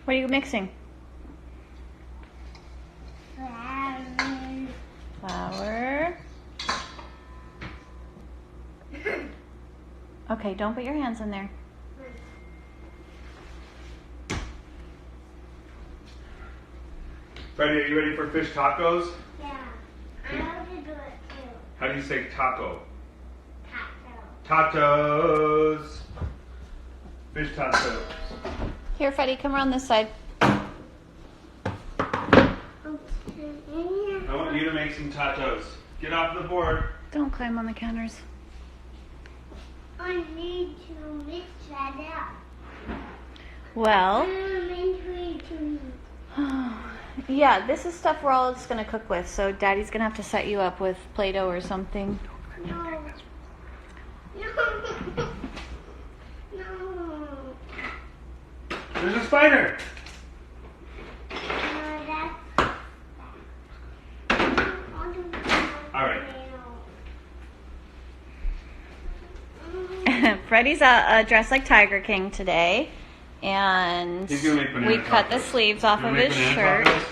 What are you mixing? Flour. Okay, don't put your hands in there. Freddie, are you ready for fish tacos? Yeah. I want to do it too. How do you say taco? Taco. Tacos. Fish tacos. Here, Freddie, come around this side. I want you to make some tacos. Get off the board. Don't climb on the counters. I need to mix that up. Well, No. yeah, this is stuff we're all just going to cook with, so Daddy's going to have to set you up with Play-Doh or something. No. There's a spider. All right. Freddie's dressed like Tiger King today, and He's gonna make banana we cut the tacos. sleeves off You of wanna make his banana shirt. tacos?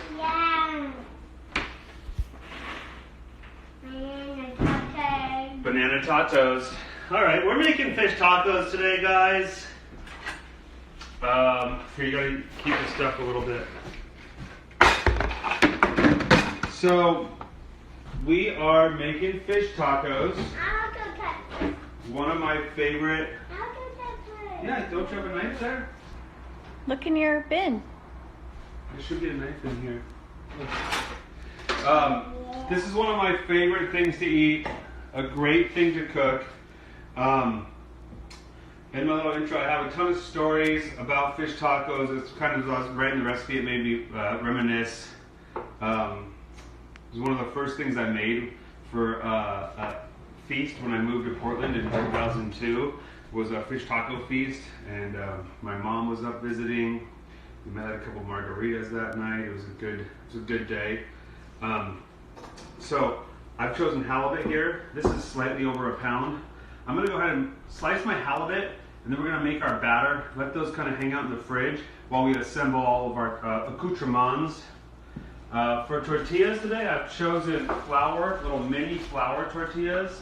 Yeah. Banana tacos. All right, we're making fish tacos today, guys. Here, you gotta keep this stuff a little bit. So, we are making fish tacos. One of my favorite. Yeah, don't you have a knife there? Look in your bin. There should be a knife in here. This is one of my favorite things to eat. A great thing to cook. In my little intro, I have a ton of stories about fish tacos. It's kind of, as I was writing the recipe, it made me reminisce. It was one of the first things I made for a feast when I moved to Portland in 2002. Was a fish taco feast, and my mom was up visiting. We met a couple margaritas that night. It was a good day. So I've chosen halibut here. This is slightly over a pound. I'm gonna go ahead and slice my halibut, and then we're gonna make our batter. Let those kind of hang out in the fridge while we assemble all of our accoutrements. For tortillas today, I've chosen flour, little mini flour tortillas.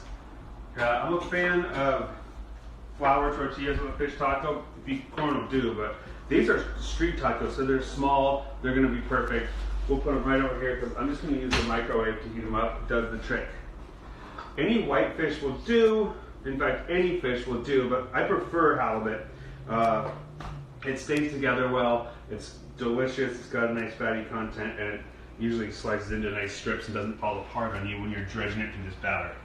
I'm a fan of flour tortillas with a fish taco. Beef corn will do, but these are street tacos, so they're small. They're gonna be perfect. We'll put them right over here because I'm just gonna use the microwave to heat them up. It does the trick. Any white fish will do. In fact, any fish will do, but I prefer halibut. It stays together well. It's delicious. It's got a nice fatty content, and it usually slices into nice strips and doesn't fall apart on you when you're dredging it through this batter.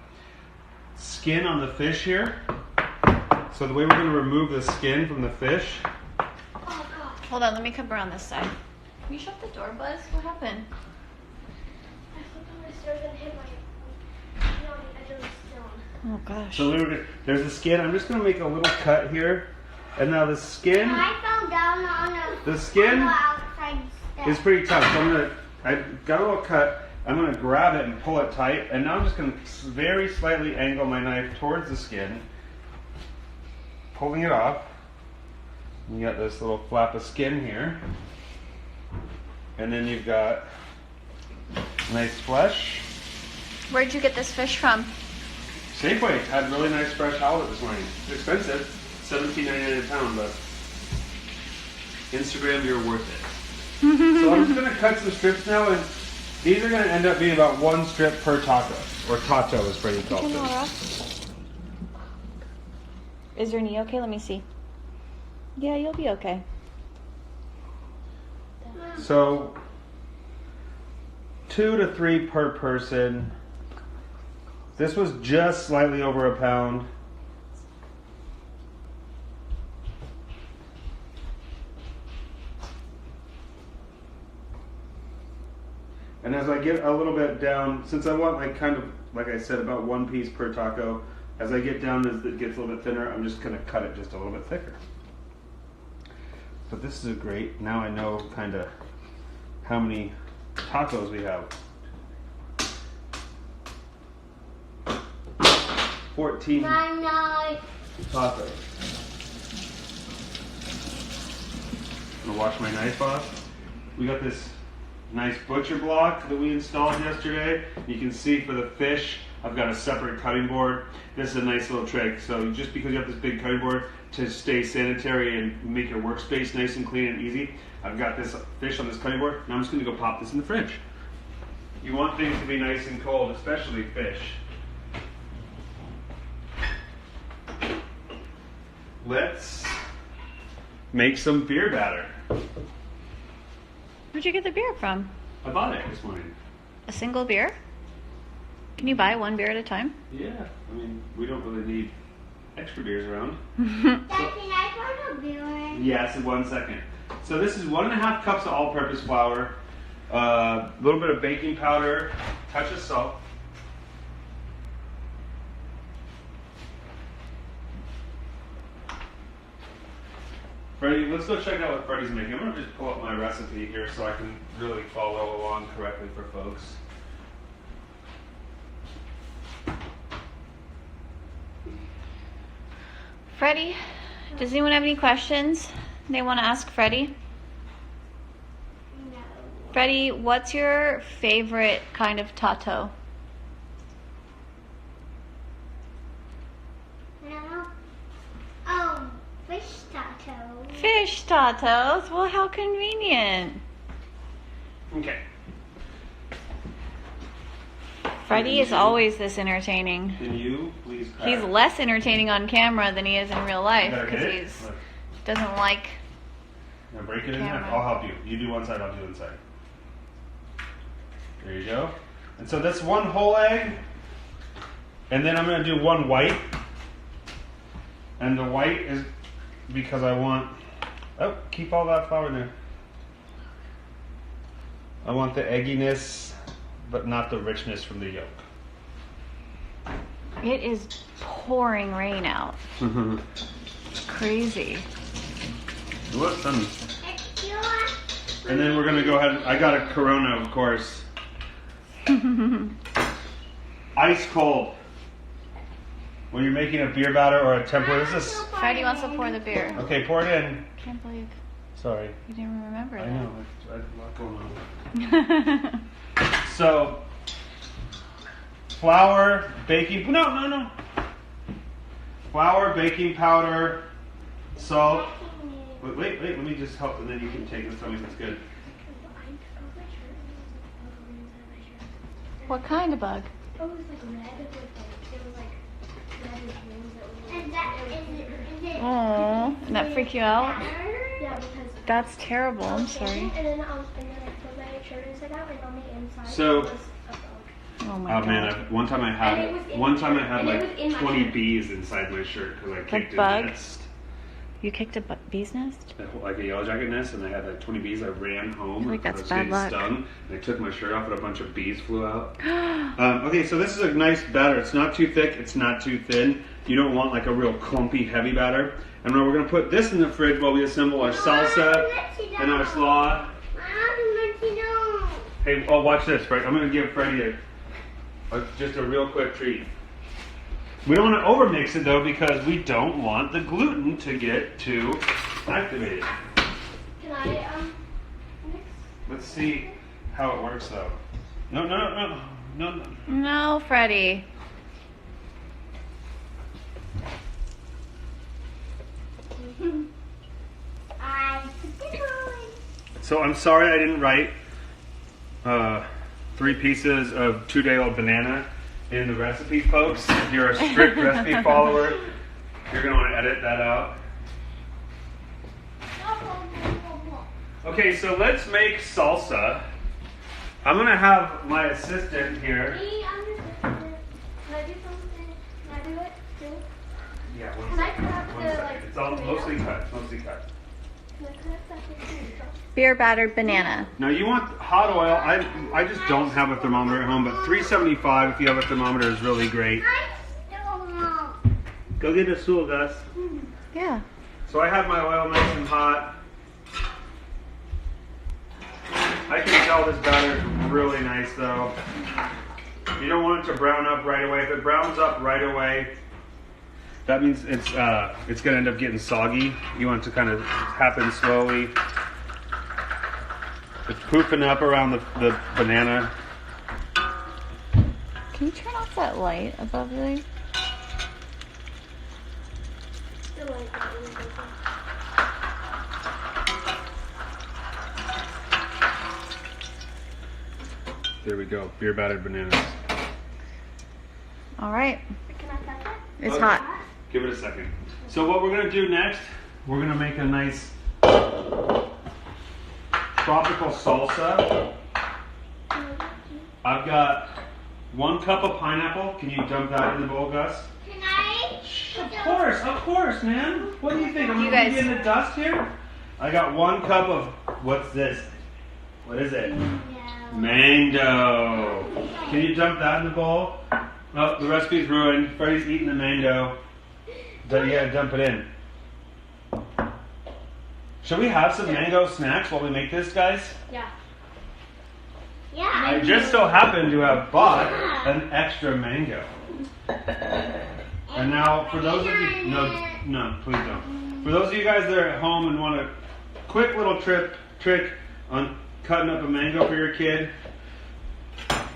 Skin on the fish here. So the way we're going to remove the skin from the fish. Hold on, let me come around this side. Can you shut the door, Buzz? What happened? I flipped on the stairs and hit my edge of the stone. Oh gosh. So there's the skin. I'm just going to make a little cut here. And now the skin. I fell down on The skin on the outside step. is pretty tough. So I got a little cut. I'm going to grab it and pull it tight. And now I'm just going to very slightly angle my knife towards the skin. Pulling it off. You got this little flap of skin here. And then you've got nice flesh. Where'd you get this fish from? Safeway had really nice fresh halibut this morning. It's expensive, $17.99 a pound, but Instagram, you're worth it. So I'm just going to cut some strips now, and these are going to end up being about one strip per taco, or taco as Freddie calls Okay, it. Laura. Is your knee okay? Let me see. Yeah, you'll be okay. So 2 to 3 per person. This was just slightly over a pound. And as I get a little bit down, since I want like I said, about 1 piece per taco, as I get down as it gets a little bit thinner, I'm just going to cut it just a little bit thicker. But this is great. Now I know kind of how many tacos we have. 14 tacos. to wash my knife off. We got this nice butcher block that we installed yesterday. You can see for the fish, I've got a separate cutting board. This is a nice little trick. So just because you have this big cutting board to stay sanitary and make your workspace nice and clean and easy, I've got this fish on this cutting board. Now I'm just going to go pop this in the fridge. You want things to be nice and cold, especially fish. Let's make some beer batter. Where'd you get the beer from? I bought it this morning. A single beer? Can you buy one beer at a time? Yeah, I mean, we don't really need extra beers around. Dad, can I borrow a beer? Yes, in 1 second. So this is 1.5 cups of all-purpose flour, a little bit of baking powder, touch of salt. Freddie, let's go check out what Freddie's making. I'm going to just pull up my recipe here so I can really follow along correctly for folks. Freddie, does anyone have any questions they want to ask Freddie? No. Freddie, what's your favorite kind of tato? No. Fish taco. Fish tatos? Well, how convenient. Okay. Freddie is always this entertaining. Can you please crack? He's less entertaining on camera than he is in real life Better because hit it? he's Look. doesn't like. Now break it in half. Camera. I'll help you. You do one side, I'll do the other side. There you go. And so that's one whole egg. And then I'm going to do one white. And the white is because I want... Oh, keep all that flour in there. I want the egginess, but not the richness from the yolk. It is pouring rain out. It's crazy. Look, sun. Extra. And then we're going to go ahead. I got a Corona, of course. Ice cold. When you're making a beer batter or a tempura, this is... Freddie wants to pour the beer. Okay, pour it in. Can't believe Sorry. you didn't remember I that. know. I had a lot going on. So, flour, baking... No. Flour, baking powder, salt. Wait. Let me just help, and then you can take this. Tell me if it's good. What kind of bug? Oh, it was like red with like, it was like red with wings that were like... And that, is it... Oh, and that freak you out? Yeah, because... That's terrible. I'm And sorry. then I put my shirt inside out, and on the inside So- was a bug. Oh my Oh god. man! One time I And it was had in my shirt. like And it was in my 20 shirt. bees inside my shirt because I kicked a bug? nest, You kicked a bee's nest? like a yellow jacket nest, and I had like 20 bees. I ran home. I think that's was bad getting luck. stung, and I took my shirt off, and a bunch of bees flew out. Okay, so this is a nice batter. It's not too thick. It's not too thin. You don't want like a real clumpy, heavy batter. And now we're gonna put this in the fridge while we assemble our salsa and our slaw. Hey, oh, watch this, Fred. I'm gonna give Freddie just a real quick treat. We don't want to overmix it though because we don't want the gluten to get too activated. Can I, mix? Let's see how it works though. No. No, Freddie. I put it on. So I'm sorry I didn't write 3 pieces of 2-day-old banana in the recipe, folks. If you're a strict recipe follower, you're going to want to edit that out. Okay, so let's make salsa. I'm going to have my assistant here. Me, I'm your assistant. Can I do something? Can I do it too? Yeah, Can I cut up one the, second. like, It's all tomato? mostly cut. Mostly cut. Can I cut up that too? Beer battered banana. Now you want hot oil. I just don't have a thermometer at home, but 375 if you have a thermometer is really great. I don't know. Go get a stool, Gus. Yeah. So I have my oil nice and hot. I can tell this batter is really nice though. You don't want it to brown up right away. If it browns up right away, that means it's going to end up getting soggy. You want it to kind of happen slowly. It's poofing up around the banana. Can you turn off that light above there? The light is really open. There we go. Beer battered bananas. All right. Can I touch it? It's Okay. hot. Give it a second. So what we're gonna do next, we're gonna make a nice tropical salsa. I've got 1 cup of pineapple. Can you dump that in the bowl, Gus? Can I? Of course, man. What do you think? I'm You gonna guys- be in the dust here? I got 1 cup of, what's this? What is it? Mango. Can you dump that in the bowl? Oh, the recipe's ruined. Freddie's eating the mango. So you gotta dump it in. Should we have some mango snacks while we make this, guys? Yeah. I just so happen to have bought an extra mango. And now, for those of you, no, please don't. For those of you guys that are at home and want a quick little trick on cutting up a mango for your kid,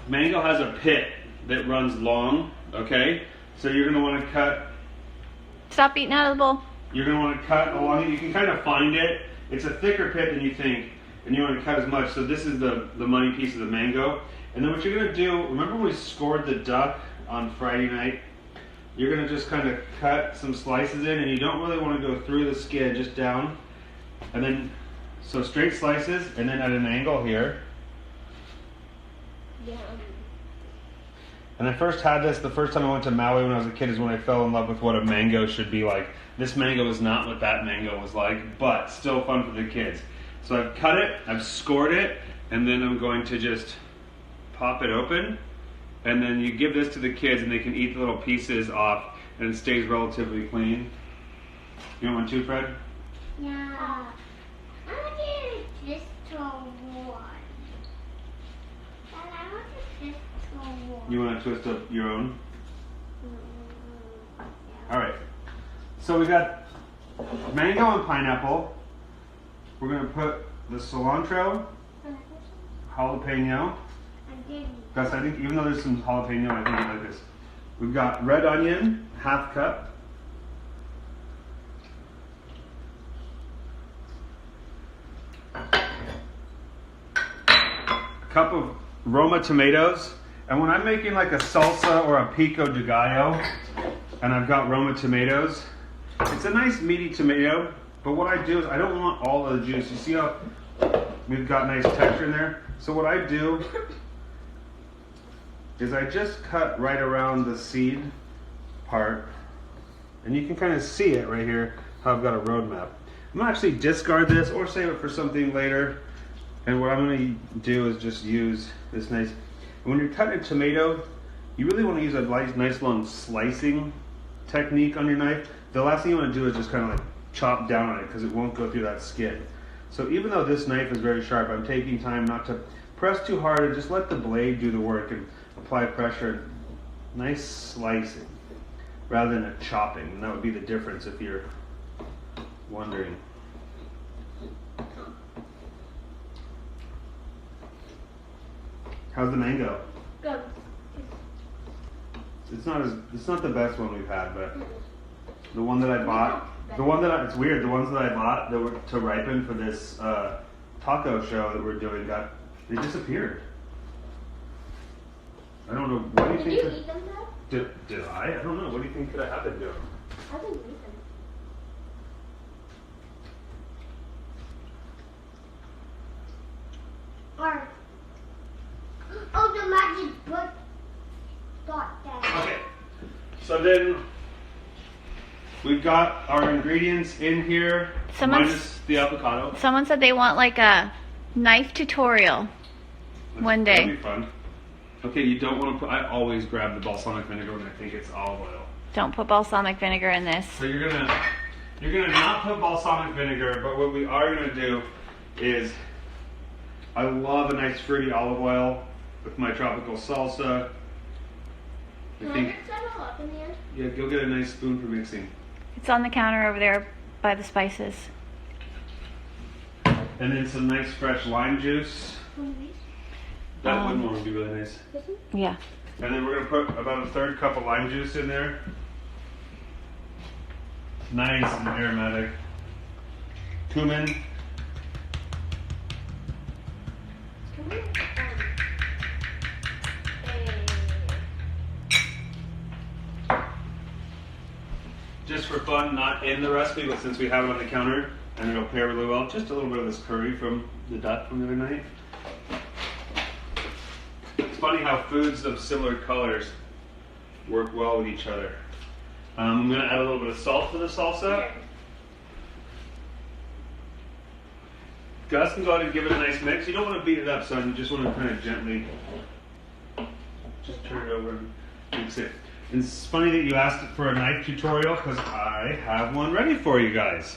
mango has a pit that runs long, okay? So you're gonna want to cut. Stop eating out of the bowl. You're gonna want to cut along it. You can kind of find it. It's a thicker pit than you think, and you want to cut as much. So this is the money piece of the mango. And then what you're gonna do, remember when we scored the duck on Friday night? You're gonna just kind of cut some slices in, and you don't really want to go through the skin, just down. And then, so straight slices, and then at an angle here. Yeah. And I first had this the first time I went to Maui when I was a kid is when I fell in love with what a mango should be like. This mango is not what that mango was like, but still fun for the kids. So I've cut it, I've scored it, and then I'm going to just pop it open. And then you give this to the kids and they can eat the little pieces off and it stays relatively clean. You want one too, Fred? Yeah. I want to twist to one. And I want to twist to one. You want to twist up your own? Alright. So we got mango and pineapple. We're going to put the cilantro, jalapeno. Gus, I think even though there's some jalapeno, I think you like this. We've got red onion, ½ cup. A cup of Roma tomatoes. And when I'm making like a salsa or a pico de gallo, and I've got Roma tomatoes, it's a nice meaty tomato, but what I do is I don't want all of the juice. You see how we've got nice texture in there? So what I do is I just cut right around the seed part, and you can kind of see it right here, how I've got a roadmap. I'm going to actually discard this or save it for something later, and what I'm going to do is just use this nice, when you're cutting a tomato, you really want to use a nice long slicing technique on your knife. The last thing you want to do is just kind of like chop down on it because it won't go through that skin. So even though this knife is very sharp, I'm taking time not to press too hard and just let the blade do the work and apply pressure. Nice slicing rather than a chopping. And that would be the difference if you're wondering. How's the mango? Good. It's not the best one we've had, but the one that I bought, it's weird, the ones that I bought that were to ripen for this taco show that we're doing they disappeared. I don't know, what do you think? Did you eat them though? Did I? I don't know, what do you think could have happened to them? I didn't eat them. Or, oh, the magic book got that. Okay, so then we've got our ingredients in here, minus the avocado. Someone said they want like a knife tutorial one day. That'd be fun. Okay, you don't want to put, I always grab the balsamic vinegar when I think it's olive oil. Don't put balsamic vinegar in this. So you're gonna not put balsamic vinegar, but what we are gonna do is, I love a nice fruity olive oil with my tropical salsa. Can I mix that all up in the end? Yeah, go get a nice spoon for mixing. It's on the counter over there by the spices. And then some nice fresh lime juice. That lemon one would be really nice. Yeah. And then we're going to put about a third cup of lime juice in there. Nice and aromatic. Cumin. Just for fun, not in the recipe, but since we have it on the counter, and it'll pair really well. Just a little bit of this curry from the duck from the other night. It's funny how foods of similar colors work well with each other. I'm going to add a little bit of salt to the salsa. Gus can go ahead and give it a nice mix. You don't want to beat it up, son. You just want to kind of gently just turn it over and mix it. And it's funny that you asked for a knife tutorial because I have one ready for you guys.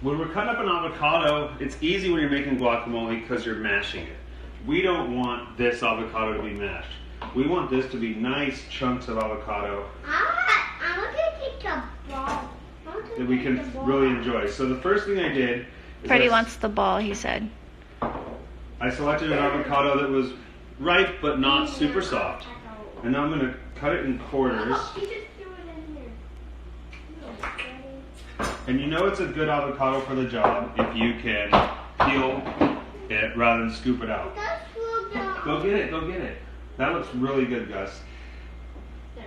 When we're cutting up an avocado, it's easy when you're making guacamole because you're mashing it. We don't want this avocado to be mashed. We want this to be nice chunks of avocado I'm going to take the ball. that we can really enjoy. So the first thing I did is Freddie wants the ball, he said. I selected an avocado that was ripe but not super soft. And now I'm going to cut it in quarters. He just threw it in here. And you know it's a good avocado for the job if you can peel it rather than scoop it out. Go get it, go get it. That looks really good, Gus. Can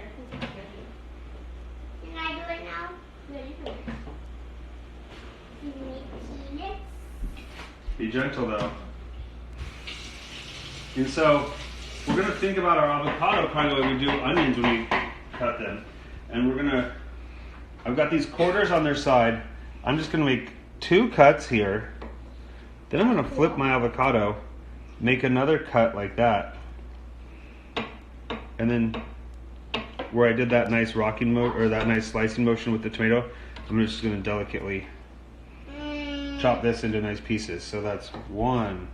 I do it now? No, you can. Be gentle though. And so we're going to think about our avocado kind of like we do onions when we cut them. And we're going to, I've got these quarters on their side. I'm just going to make 2 cuts here. Then I'm going to flip my avocado, make another cut like that. And then where I did that nice rocking or that nice slicing motion with the tomato, I'm just going to delicately chop this into nice pieces. So that's 1,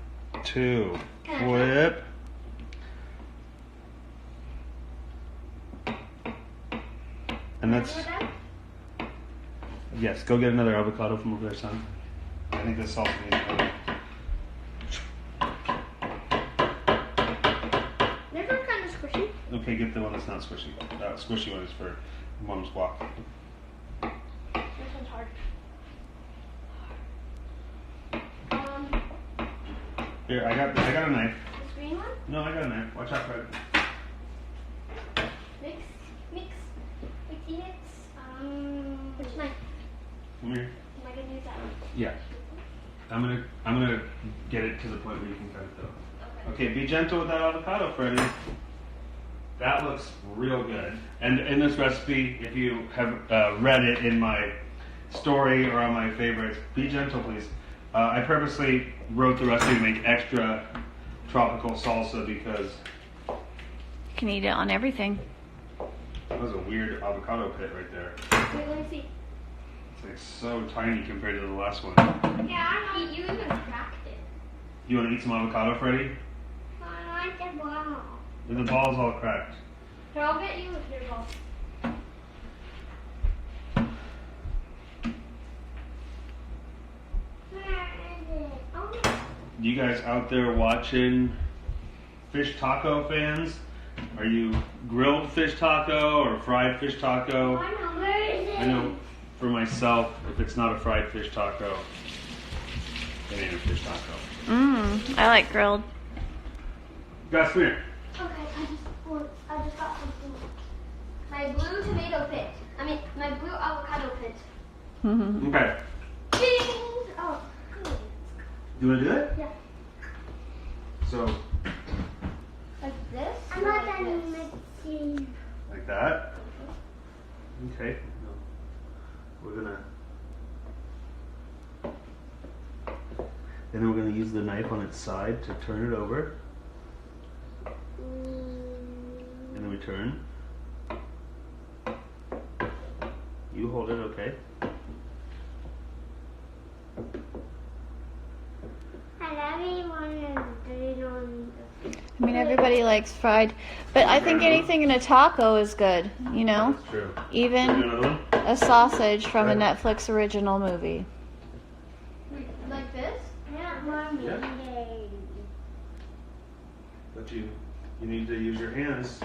2, flip. And that's, yes, go get another avocado from over there, son. I think this salsa needs another. These are kind of squishy. Okay, get the one that's not squishy. That squishy one is for mom's guac. This one's hard. Here, I got a knife. This green one? No, I got a knife. Watch out, Fred. Mix. Which knife? Come here. Am I gonna use that one? Yeah. I'm gonna get it to the point where you can cut it though. Okay, be gentle with that avocado, Freddie. That looks real good. And in this recipe, if you have read it in my story or on my favorites, be gentle, please. I purposely wrote the recipe to make extra tropical salsa because You can eat it on everything. that was a weird avocado pit right there. Wait, let me see. It's like so tiny compared to the last one. Yeah, I know. You even cracked it. You want to eat some avocado, Freddie? I like the ball. The ball's all cracked. Here, I'll get you your ball. Where is it? Oh, You guys out there watching fish taco fans? Are you grilled fish taco or fried fish taco? I know. Where is it? I know for myself, if it's not a fried fish taco, it ain't a fish taco. I like grilled. Gus, come here. Okay, I just got something. My blue tomato pit. My blue avocado pit. Okay. Ding! Oh, good. You want to do it? Yeah. So, Like this? I'm not done mixing. like that. Okay. We're gonna. Then we're gonna use the knife on its side to turn it over. And then we turn. You hold it, okay? I mean, everybody likes fried, but I think anything in a taco is good, you know? That's true. Do Even another one? a sausage from a Netflix original movie. Like this? Yeah. But you need to use your hands.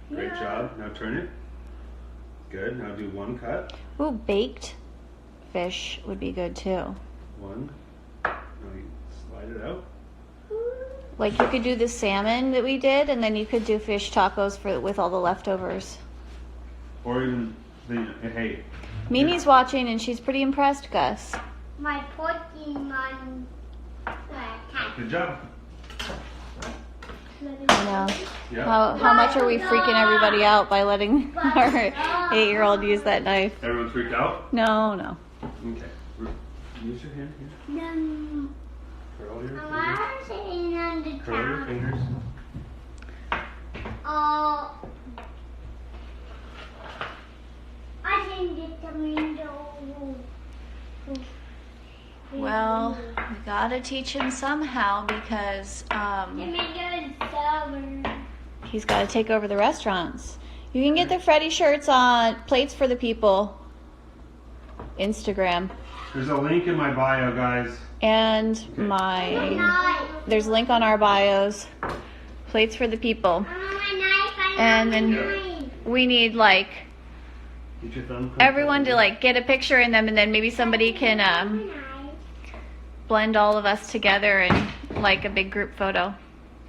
Great job. Now turn it. Good. Now do one cut. Ooh, baked fish would be good too. One. Now you slide it out. Like you could do the salmon that we did, and then you could do fish tacos with all the leftovers. Or even hey. Mimi's watching, and she's pretty impressed, Gus. My Pokemon cat. Good job. I know. Yeah. How much are we freaking everybody out by letting our 8-year-old use that knife? Everyone freaked out? No. Okay. Use your hand here. No. Curl your I'm fingers. sitting on the Curl your fingers. Oh. I can get the window. Well, we gotta teach him somehow because he's gotta take over the restaurants. You can get the Freddy shirts on Plates for the People Instagram. There's a link in my bio, guys. And there's a link on our bios. Plates for the People. And then we need like Get your thumb. everyone to like get a picture in them, and then maybe somebody can blend all of us together in like a big group photo.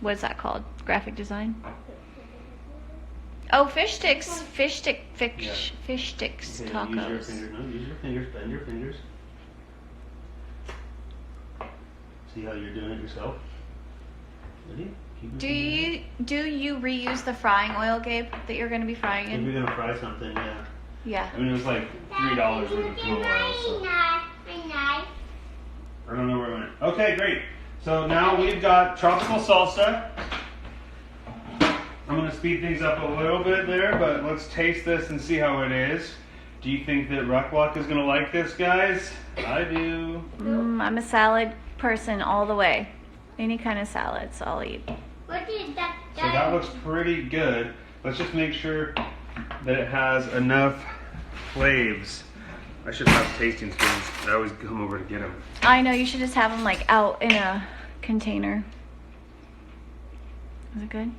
What is that called? Graphic design? Oh, fish sticks. Fish sticks Okay, tacos. use your fingers. No, use your fingers. Bend your fingers. See how you're doing it yourself? Ready? Do you reuse the frying oil, Gabe, that you're going to be frying If in? you're gonna fry something, yeah. Yeah. I mean, it was like $3 worth of fuel oil, so I don't know where it went. Okay, great. So now we've got tropical salsa. I'm gonna speed things up a little bit there, but let's taste this and see how it is. Do you think that Ruckluck is gonna like this, guys? I do. I'm a salad person all the way. Any kind of salads I'll eat. What is that? So that looks pretty good. Let's just make sure that it has enough flavors. I should have tasting spoons. I always come over to get them. I know, you should just have them like out in a container. Is it good?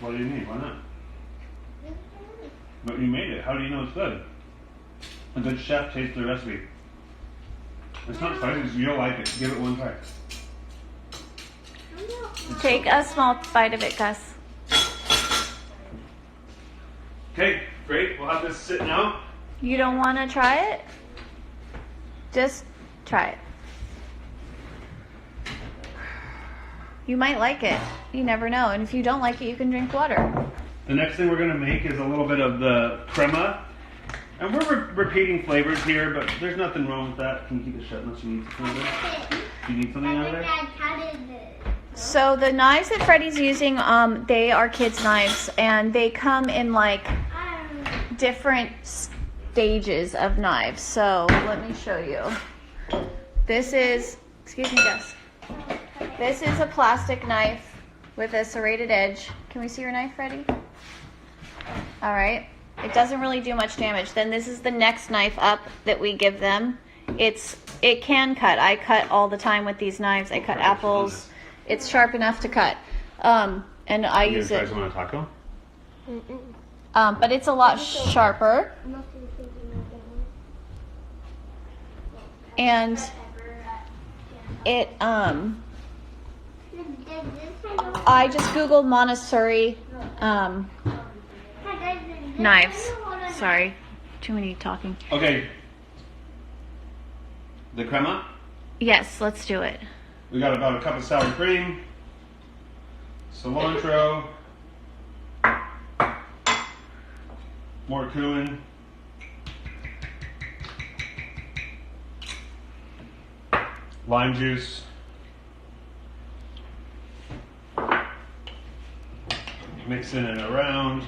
What do you mean? Why not? But you made it. How do you know it's good? A good chef tastes the recipe. It's not spicy. You'll like it. Give it one try. Take a small bite of it, Gus. Okay, great. We'll have this sit now. You don't want to try it? Just try it. You might like it. You never know. And if you don't like it, you can drink water. The next thing we're going to make is a little bit of the crema. And we're repeating flavors here, but there's nothing wrong with that. Can you keep it shut unless you need something out of there? Do you need something out of there? So the knives that Freddie's using, they are kids' knives, and they come in like different stages of knives. So let me show you. This is, excuse me, Gus. This is a plastic knife with a serrated edge. Can we see your knife, Freddie? All right. It doesn't really do much damage. Then this is the next knife up that we give them. It can cut. I cut all the time with these knives. I cut apples. It's sharp enough to cut. And I use it. You want a taco? But it's a lot sharper. And it I just Googled Montessori knives. Sorry, too many talking. Okay. The crema? Yes, let's do it. We got about a cup of sour cream, cilantro, more cumin, lime juice, mixing it around.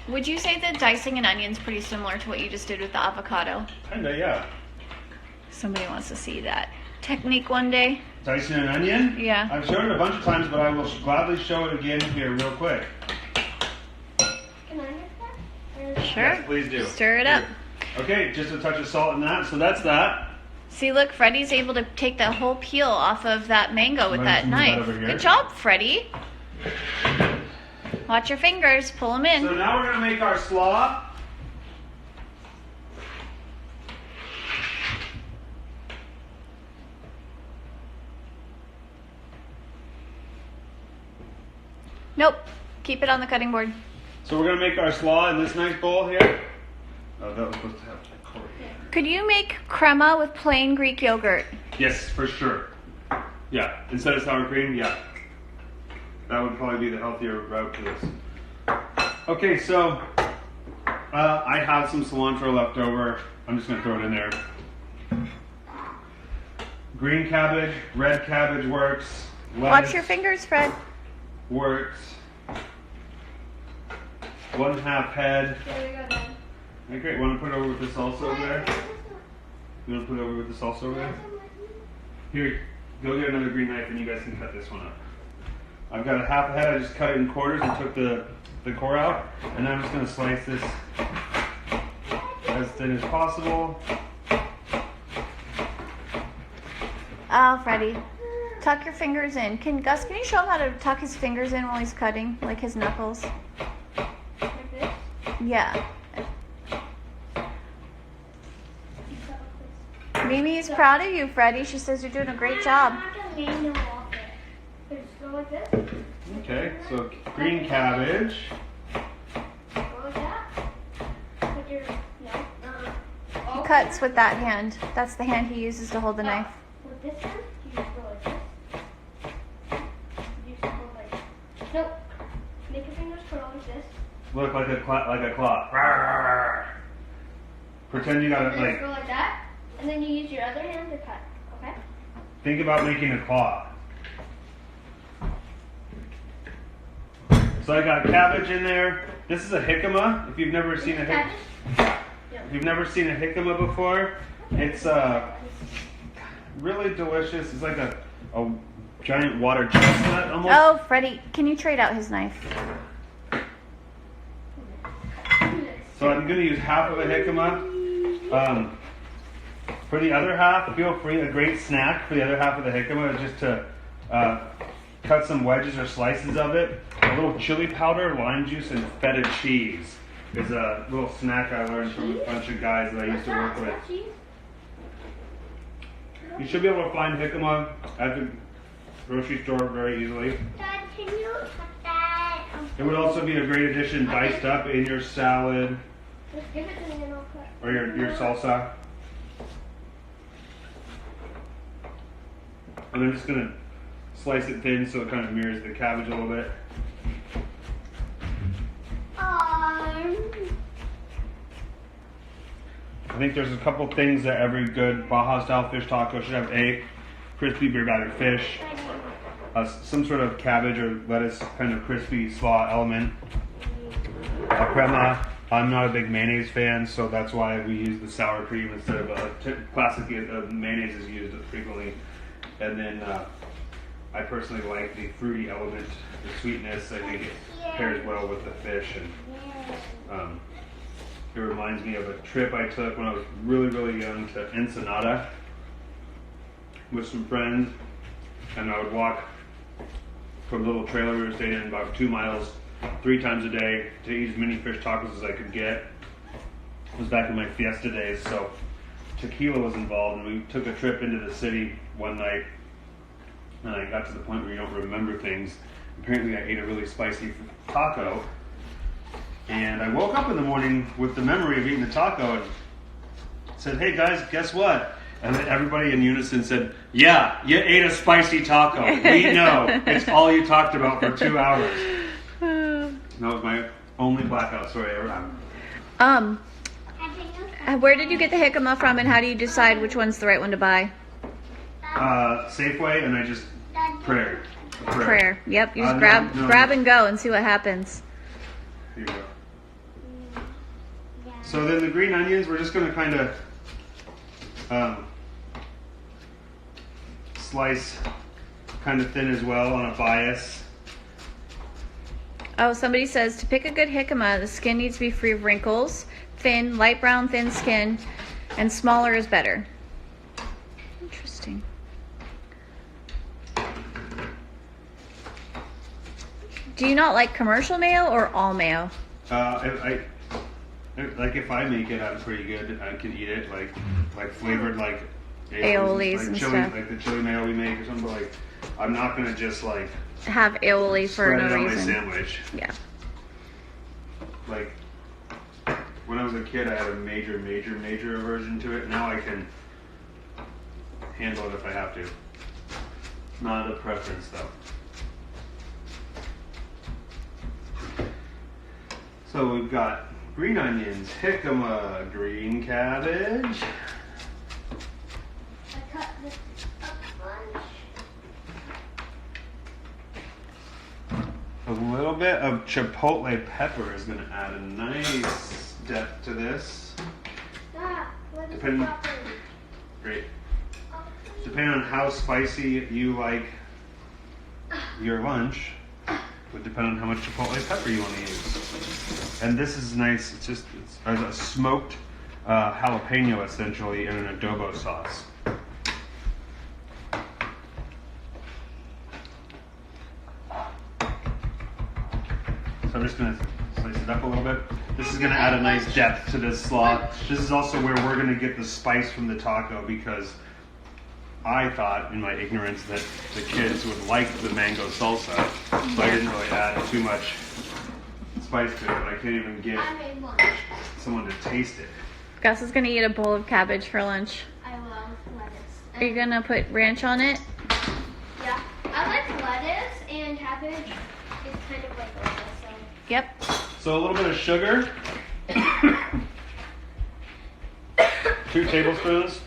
Would you say that dicing an onion's pretty similar to what you just did with the avocado? Kinda, yeah. Somebody wants to see that technique one day. Dicing an onion? Yeah. I've showed it a bunch of times, but I will gladly show it again here real quick. Can I mix that? Sure. Yes, please do. Stir it up. Okay, just a touch of salt in that. So that's that. See, look, Freddie's able to take the whole peel off of that mango with Let's that move that knife. over here. Good job, Freddie. Watch your fingers. Pull them in. So now we're going to make our slaw. Nope. Keep it on the cutting board. So we're going to make our slaw in this nice bowl here. Oh, that was supposed to have coriander. Could you make crema with plain Greek yogurt? Yes, for sure. Yeah, instead of sour cream, yeah. That would probably be the healthier route to this. Okay, so I have some cilantro left over. I'm just going to throw it in there. Green cabbage, red cabbage works. Watch Lettuce your fingers, Fred. works. 1/2 head. There we go then. Okay, great. Want to put it over with the salsa over there? You want to put it over with the salsa over there? Here, go get another green knife and you guys can cut this one up. I've got a 1/2 head. I just cut it in quarters and took the core out. And I'm just going to slice this as thin as possible. Oh, Freddie. Tuck your fingers in. Gus, can you show him how to tuck his fingers in while he's cutting? Like his knuckles? Like this? Yeah. Mimi's proud of you, Freddie. She says you're doing a great job. I'm not gonna lean them off it. Just go like this. Okay, so green cabbage. Go like that. Put your He cuts with that hand. That's the hand he uses to hold the knife. With this hand, you just go like this. You just go like. Nope. Make your fingers curl like this. Look like a claw. Rawr. Pretend you got it And just like. go like that, and then you use your other hand to cut. Okay. Think about making a claw. So I got cabbage in there. This is a jicama. If you've never seen a jicama, if you've never seen a jicama before, it's really delicious. It's like a giant water chestnut almost. Oh, Freddie, can you trade out his knife? So I'm going to use 1/2 of a jicama. For the other half, feel free. A great snack for the other half of the jicama is just to cut some wedges or slices of it. A little chili powder, lime juice, and feta cheese is a little snack I learned from a bunch of guys that I used to work with. You should be able to find jicama at the grocery store very easily. Dad, can you put that? It would also be a great addition diced up in your salad Just give it to me and I'll cut. or your salsa. And I'm just going to slice it thin so it kind of mirrors the cabbage a little bit. I think there's a couple things that every good Baja style fish taco should have: a crispy beer battered fish, some sort of cabbage or lettuce kind of crispy slaw element, a crema. I'm not a big mayonnaise fan, so that's why we use the sour cream instead of classic mayonnaise is used frequently. And then I personally like the fruity element, the sweetness. I think it pairs well with the fish, and it reminds me of a trip I took when I was really, really young to Ensenada with some friends, and I would walk from the little trailer we were staying in about 2 miles 3 times a day to eat as many fish tacos as I could get. It was back in my fiesta days, so tequila was involved, and we took a trip into the city one night, and I got to the point where you don't remember things. Apparently I ate a really spicy taco, and I woke up in the morning with the memory of eating the taco and said, "Hey guys, guess what?" And then everybody in unison said, "Yeah, you ate a spicy taco. We know. It's all you talked about for 2 hours." That was my only blackout story I ever had. Where did you get the jicama from, and how do you decide which one's the right one to buy? Safeway, and I just prayer. Prayer. Yep. You just grab and go and see what happens. Here you go. So then the green onions, we're just going to kind of slice kind of thin as well on a bias. Oh, somebody says to pick a good jicama, the skin needs to be free of wrinkles, thin, light brown, thin skin, and smaller is better. Interesting. Do you not like commercial mayo or all mayo? If I make it, I'm pretty good. I can eat it like flavored like Aiolis like and chili, stuff. like the chili mayo we make or something. But like, I'm not gonna just like Have aioli for spread no it on my reason. sandwich. Yeah. Like when I was a kid, I had a major aversion to it. Now I can handle it if I have to. Not a preference though. So we've got green onions, jicama, green cabbage. I cut this up bunch. A little bit of chipotle pepper is going to add a nice depth to this. Ah, what is Depending- proper? Great. Depending on how spicy you like your lunch, would depend on how much chipotle pepper you want to use. And this is nice. It's a smoked jalapeno essentially in an adobo sauce. So I'm just going to slice it up a little bit. This is going to add a nice depth to this slaw. This is also where we're going to get the spice from the taco because I thought, in my ignorance, that the kids would like the mango salsa. So I didn't really add too much spice to it, but I can't even get I made lunch. someone to taste it. Gus is gonna eat a bowl of cabbage for lunch. I love lettuce. Are you gonna put ranch on it? Yeah, I like lettuce and cabbage. It's kind of like lettuce, so. Yep. So a little bit of sugar. 2 tablespoons.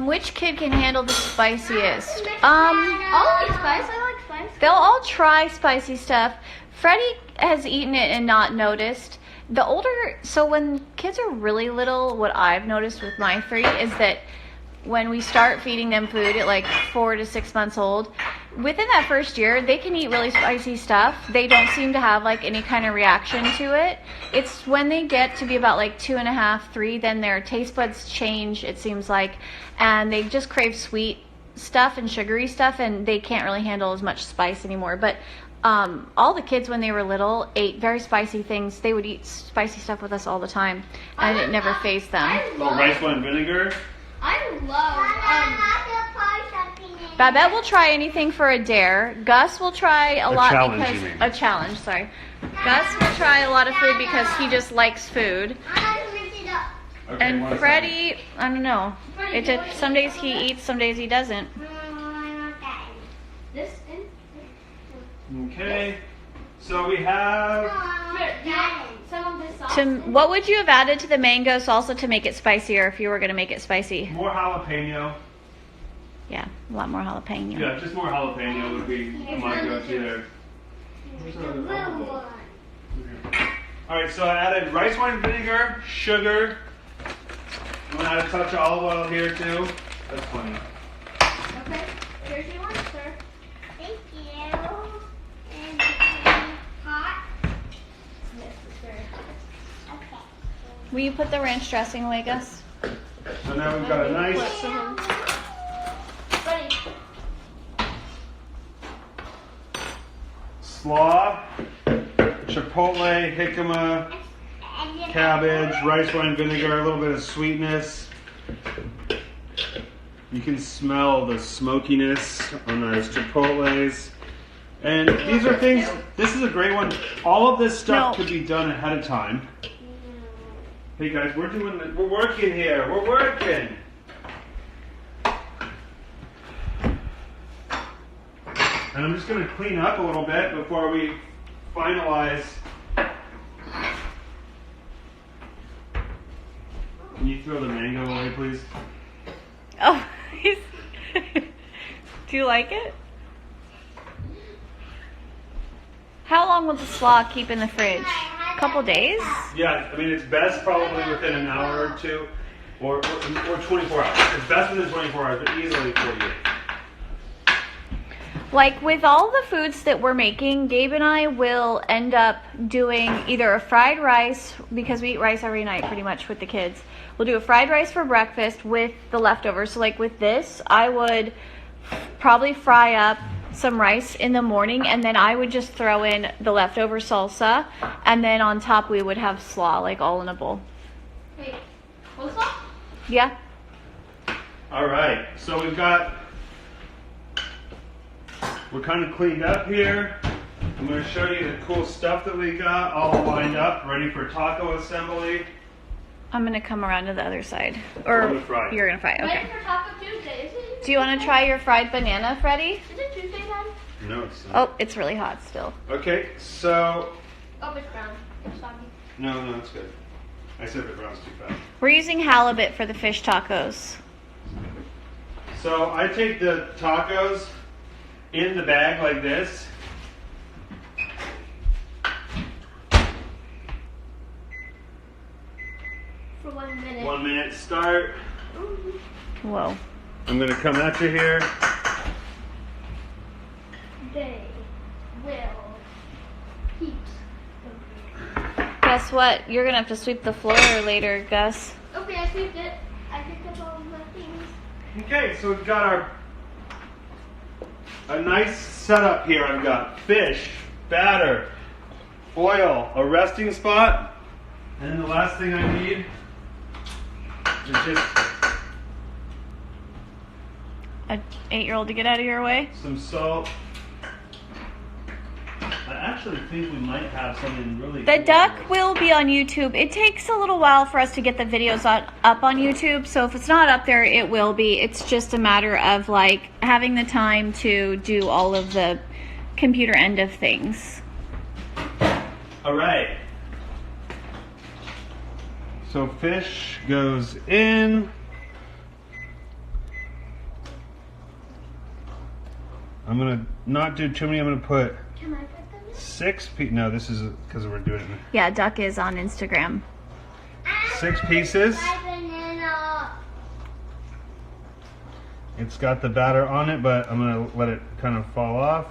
Which kid can handle the spiciest? I'll eat spice. I like spice. They'll all try spicy stuff. Freddie has eaten it and not noticed. The older, so when kids are really little, what I've noticed with my 3 is that when we start feeding them food at like 4 to 6 months old, within that first year, they can eat really spicy stuff. They don't seem to have like any kind of reaction to it. It's when they get to be about like 2.5, 3, then their taste buds change, it seems like, and they just crave sweet stuff and sugary stuff, and they can't really handle as much spice anymore. But all the kids when they were little ate very spicy things. They would eat spicy stuff with us all the time, and it never fazed them. I A little rice wine vinegar. love Babette will try anything for a dare. Gus will try a lot challenge, because you mean. a challenge. Sorry, Gus will try a lot of food because he just likes food. Okay, And one Freddie, I don't know. It just, some days he eats, some days he doesn't. this in. second. Okay. So we have Some of this sauce. What would you have added to the mango salsa to make it spicier if you were going to make it spicy? more jalapeno. Yeah, a lot more jalapeno. Yeah, just more jalapeno would be my go-to there. Little one. All right, so I added rice wine vinegar, sugar. I'm gonna add a touch of olive oil here too. That's plenty. Okay. Here's your lunch, sir. Thank you. And hot. Yes, it's very hot. Okay. Will you put the ranch dressing away, Gus? So now we've got a nice Ready. slaw, chipotle, jicama, cabbage, rice wine vinegar, a little bit of sweetness. You can smell the smokiness on those chipotles. And these are things, this is a great one. All of this stuff could be done ahead of time. Hey guys, we're working here. We're working. And I'm just going to clean up a little bit before we finalize. Can you throw the mango away, please? Oh, he's... Do you like it? How long will the slaw keep in the fridge? A couple days? Yeah, I mean, it's best probably within an hour or two. or 24 hours. It's best within 24 hours, but easily 48. Like with all the foods that we're making, Gabe and I will end up doing either a fried rice, because we eat rice every night pretty much with the kids. We'll do a fried rice for breakfast with the leftovers. So like with this, I would probably fry up some rice in the morning, and then I would just throw in the leftover salsa, and then on top we would have slaw, like all in a bowl. Wait, coleslaw? Yeah. All right, so we're kind of cleaned up here. I'm going to show you the cool stuff that we got all lined up, ready for taco assembly. I'm going to come around to the other side. Or I'm gonna fry. you're going to fry, Ready okay. for Taco Tuesday, is it? Do you want to try your fried banana, Freddie? Is it Tuesday then? No, it's not. Oh, it's really hot still. Okay, so... Oh, it's brown. It's soggy. No, it's good. I said the brown's too fast. We're using halibut for the fish tacos. So I take the tacos in the bag like this. For 1 minute. 1 minute start. Whoa. I'm going to come at you here. They will heat. Guess what? You're going to have to sweep the floor later, Gus. Okay, I sweeped it. I picked up all my things. Okay, so we've got a nice setup here. I've got fish, batter, oil, a resting spot, and then the last thing I need is just An 8-year-old to get out of your way? some salt. I actually think we might have something really The cool duck here. will be on YouTube. It takes a little while for us to get the videos up on YouTube, so if it's not up there, it will be. It's just a matter of like having the time to do all of the computer end of things. All right. So fish goes in. I'm gonna not do too many. I'm gonna put Can I put them in? 6 pieces. No, this is because we're doing it. Yeah, duck is on Instagram. 6 pieces. My banana. It's got the batter on it, but I'm gonna let it kind of fall off,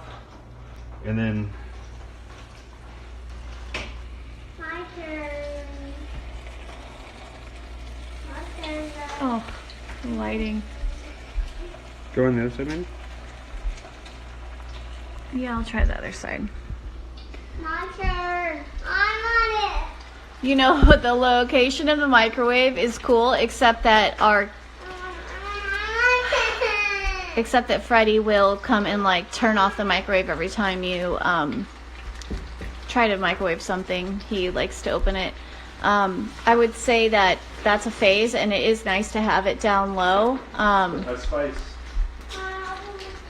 and then My turn. My turn. Oh, lighting. go on the other side, maybe. Yeah, I'll try the other side. My turn. I'm on it. You know, the location of the microwave is cool, except that Freddie will come and like turn off the microwave every time you try to microwave something. He likes to open it. I would say that that's a phase, and it is nice to have it down low. That's spice.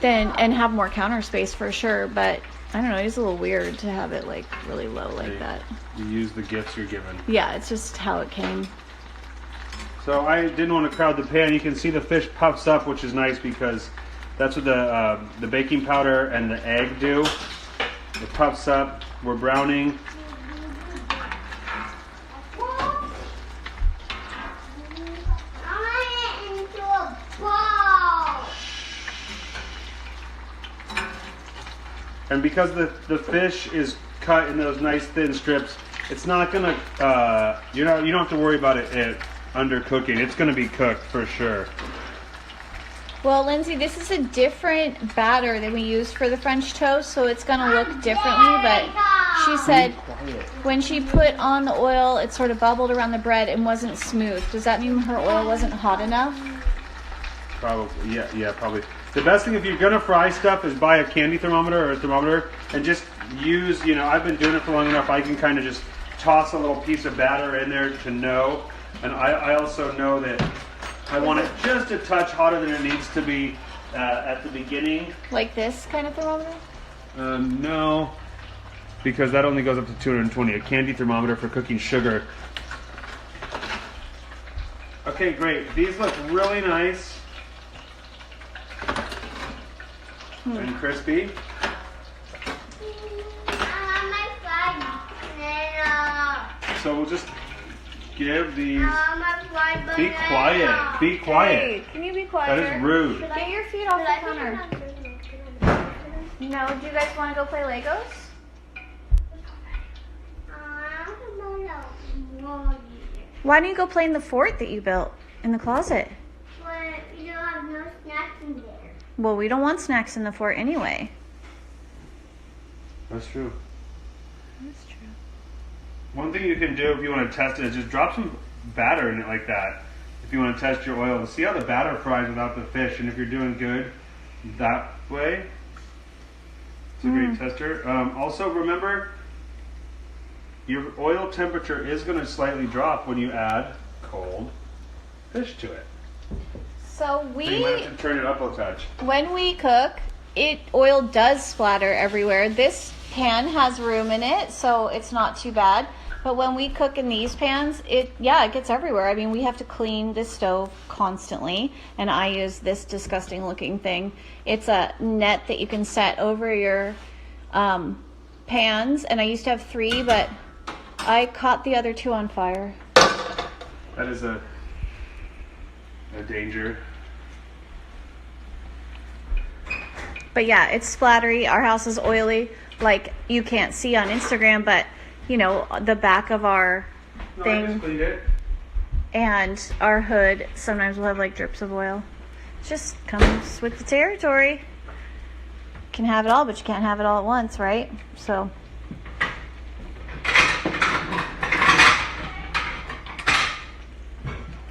And have more counter space for sure, but I don't know, it's a little weird to have it like really low like that. You use the gifts you're given. Yeah, it's just how it came. So I didn't want to crowd the pan. You can see the fish puffs up, which is nice because that's what the baking powder and the egg do. It puffs up. We're browning. And because the fish is cut in those nice thin strips, it's not gonna you don't have to worry about it undercooking. It's gonna be cooked for sure. Well, Lindsay, this is a different batter than we use for the French toast, so it's gonna look differently, but she said when she put on the oil, it sort of bubbled around the bread and wasn't smooth. Does that mean her oil wasn't hot enough? Probably, yeah, probably. The best thing if you're gonna fry stuff is buy a candy thermometer or a thermometer and just use, I've been doing it for long enough, I can kind of just toss a little piece of batter in there to know. And I also know that I want it just a touch hotter than it needs to be at the beginning. Like this kind of thermometer? No, because that only goes up to 220. A candy thermometer for cooking sugar. Okay, great. These look really nice. And crispy. So we'll just give these. Be Be quiet. Be quiet. Hey, can you be quiet? That is rude. Get your feet off the counter. No, do you guys want to go play Legos? Why don't you go play in the fort that you built in the closet? But you don't have no snacks in there. Well, we don't want snacks in the fort anyway. That's true. That's true. One thing you can do if you want to test it is just drop some batter in it like that. If you want to test your oil, to see how the batter fries without the fish, and if you're doing good that way, it's a great tester. Also, remember, your oil temperature is going to slightly drop when you add cold fish to it. So So you might have to turn it up a touch. when we cook, oil does splatter everywhere. This pan has room in it, so it's not too bad. But when we cook in these pans, it gets everywhere. I mean, we have to clean this stove constantly, and I use this disgusting looking thing. It's a net that you can set over your pans, and I used to have 3, but I caught the other 2 on fire. That is a danger. But yeah, it's splattery. Our house is oily, like you can't see on Instagram, but you know, the back of our No, I thing just cleaned it. and our hood, sometimes we'll have like drips of oil. It just comes with the territory. You can have it all, but you can't have it all at once, right? So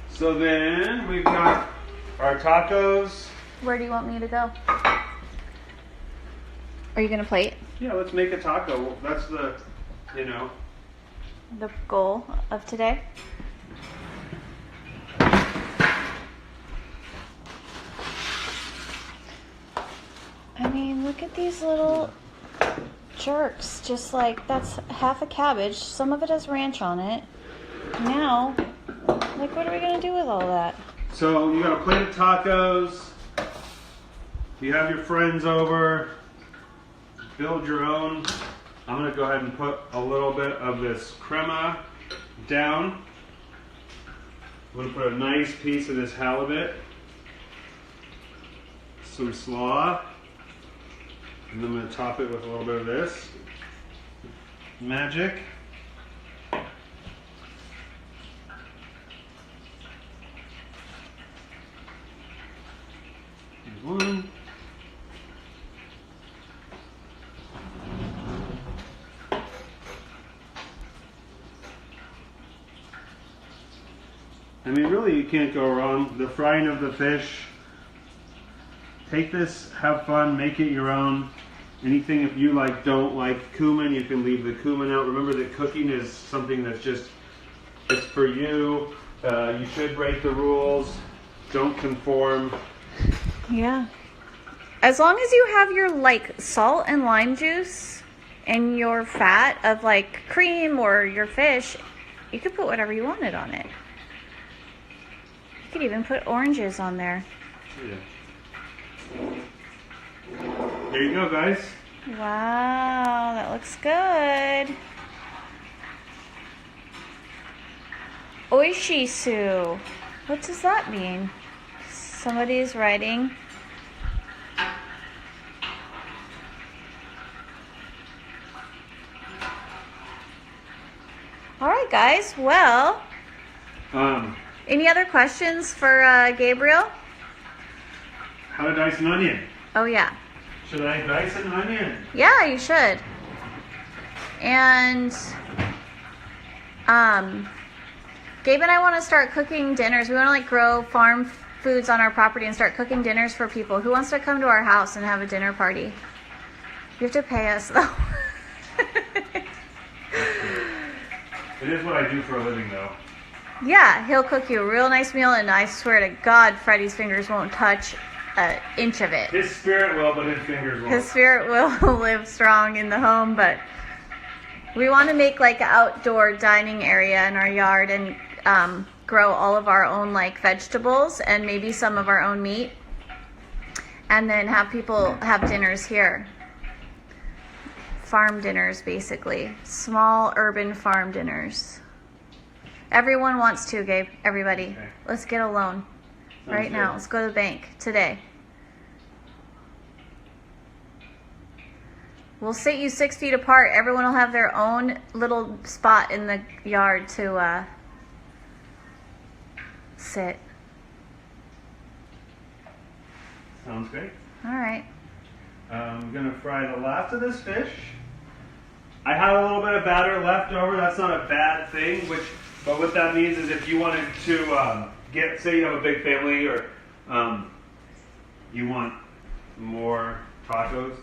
So then we've got our tacos. where do you want me to go? Are you gonna plate? Yeah, let's make a taco. That's the, The goal of today? I mean, look at these little jerks. Just like, that's half a cabbage. Some of it has ranch on it. Now, like, what are we going to do with all that? So you got a plate of tacos. You have your friends over. Build your own. I'm going to go ahead and put a little bit of this crema down. I'm going to put a nice piece of this halibut. Some slaw. And then I'm going to top it with a little bit of this. Magic. Here's one. I mean, really, you can't go wrong. The frying of the fish. Take this, have fun, make it your own. Anything if you don't like cumin, you can leave the cumin out. Remember that cooking is something that's just, it's for you. You should break the rules. Don't conform. Yeah. As long as you have your salt and lime juice and your fat of cream or your fish, you could put whatever you wanted on it. You could even put oranges on there. Yeah. There you go, guys. Wow, that looks good. Oishisu. What does that mean? Somebody's writing. All right, guys. Well, any other questions for Gabriel? How to dice an onion. Oh, yeah. Should I dice an onion? Yeah, you should. And Gabe and I want to start cooking dinners. We want to grow farm foods on our property and start cooking dinners for people. Who wants to come to our house and have a dinner party? You have to pay us though. It is what I do for a living, though. Yeah, he'll cook you a real nice meal, and I swear to God, Freddie's fingers won't touch an inch of it. His spirit will, but his fingers won't. His spirit will live strong in the home, but we want to make an outdoor dining area in our yard and grow all of our own vegetables and maybe some of our own meat, and then have people have dinners here. Farm dinners, basically. Small urban farm dinners. Everyone wants to, Gabe. Everybody. Okay. Let's get a loan. Sounds Right now. good. Let's go to the bank today. We'll sit you 6 feet apart. Everyone will have their own little spot in the yard to sit. Sounds great. All right. I'm gonna fry the last of this fish. I have a little bit of batter left over. That's not a bad thing. But what that means is if you wanted to say you have a big family or you want more tacos,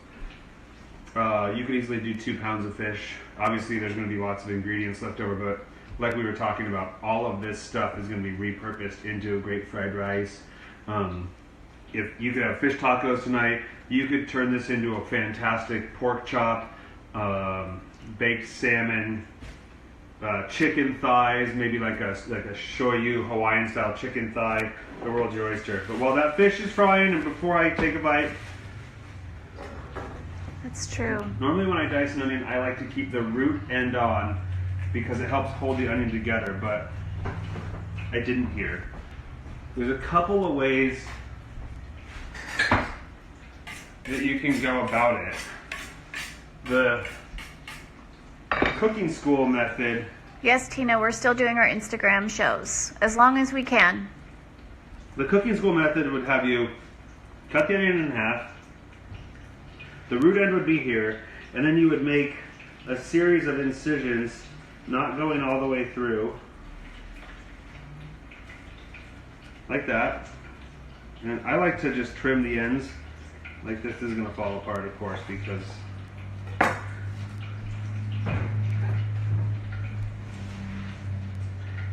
you could easily do 2 pounds of fish. Obviously, there's going to be lots of ingredients left over, but like we were talking about, all of this stuff is going to be repurposed into a great fried rice. If you could have fish tacos tonight, you could turn this into a fantastic pork chop, baked salmon, chicken thighs, maybe like a shoyu Hawaiian style chicken thigh. The world's your oyster. But while that fish is frying, and before I take a bite, That's true. normally when I dice an onion, I like to keep the root end on because it helps hold the onion together, but I didn't here. There's a couple of ways that you can go about it. The cooking school method. Yes, Tina, we're still doing our Instagram shows as long as we can. The cooking school method would have you cut the onion in half. The root end would be here, and then you would make a series of incisions, not going all the way through, like that. And I like to just trim the ends. Like this is going to fall apart, of course, because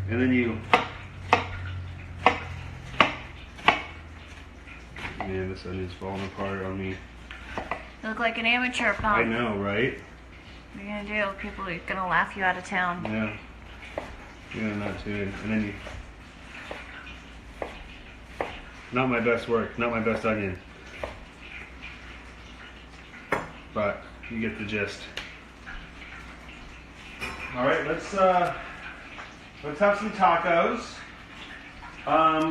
and then you, man, this onion's falling apart on me. You look like an amateur, Pop. I know, right? What are you gonna do? People are gonna laugh you out of town. Yeah. Yeah, not too. And then you. Not my best work. Not my best onion. But you get the gist. All right, let's have some tacos.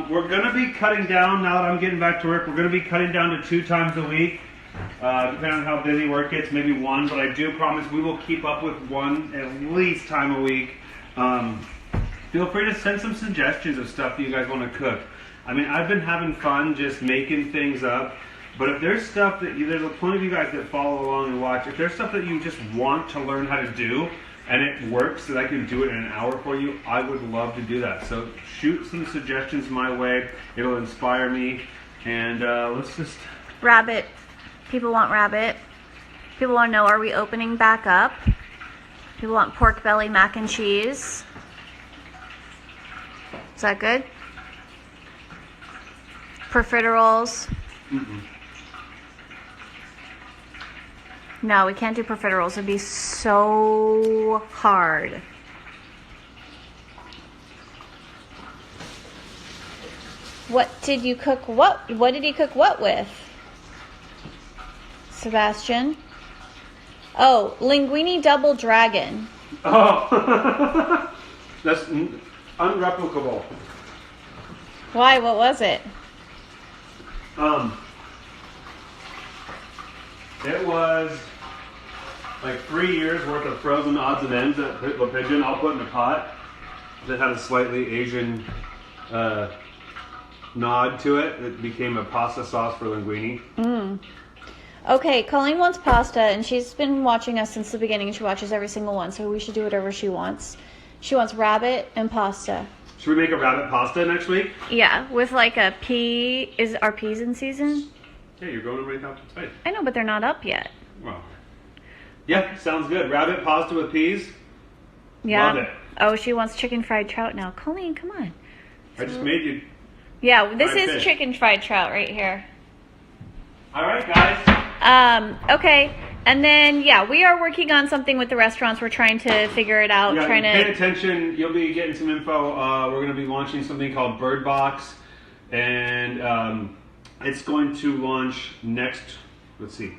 We're gonna be cutting down now that I'm getting back to work. We're gonna be cutting down to 2 times a week. Depending on how busy work gets, maybe 1, but I do promise we will keep up with 1 at least time a week. Feel free to send some suggestions of stuff that you guys want to cook. I mean, I've been having fun just making things up, but if there's stuff that there's plenty of you guys that follow along and watch, if there's stuff that you just want to learn how to do and it works that I can do it in an hour for you, I would love to do that. So shoot some suggestions my way. It'll inspire me, and let's just... Rabbit. People want rabbit. People want to know, are we opening back up? People want pork belly mac and cheese. Is that good? Profiteroles. Mm-mm. No, we can't do profiteroles. It'd be so hard. What did you cook? What did he cook what with? Sebastian? Oh, linguine double dragon. Oh, that's unreplicable. Why? What was it? It was like 3 years worth of frozen odds and ends that the pigeon I'll put in a pot that had a slightly Asian nod to it. It became a pasta sauce for linguine. Okay, Colleen wants pasta, and she's been watching us since the beginning. She watches every single one, so we should do whatever she wants. She wants rabbit and pasta. Should we make a rabbit pasta next week? Yeah, with like a pea. Are peas in season? Yeah, you're going right now today. I know, but they're not up yet. Well, yeah, sounds good. Rabbit pasta with peas. Yeah. Love it. Oh, she wants chicken fried trout now. Colleen, come on. I just made you. Yeah, this Fried is fish. chicken fried trout right here. All right, guys. Okay. And then, yeah, we are working on something with the restaurants. We're trying to figure it out. Yeah, Trying pay to. attention. You'll be getting some info. We're going to be launching something called Bird Box, and it's going to launch the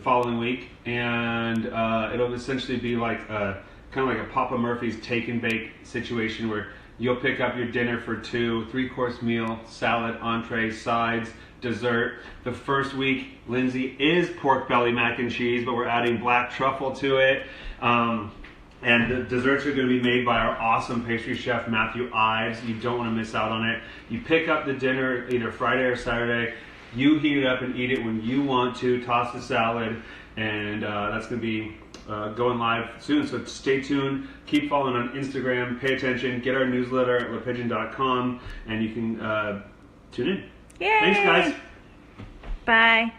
following week, and it'll essentially be like a kind of like a Papa Murphy's take and bake situation where you'll pick up your dinner for 2, 3-course meal, salad, entree, sides, dessert. The first week, Lindsay is pork belly mac and cheese, but we're adding black truffle to it. And the desserts are going to be made by our awesome pastry chef, Matthew Ives. You don't want to miss out on it. You pick up the dinner either Friday or Saturday. You heat it up and eat it when you want to. Toss the salad. And that's going to be going live soon. So stay tuned. Keep following on Instagram. Pay attention. Get our newsletter at lepigeon.com. And you can tune in. Yay! Thanks, guys. Bye.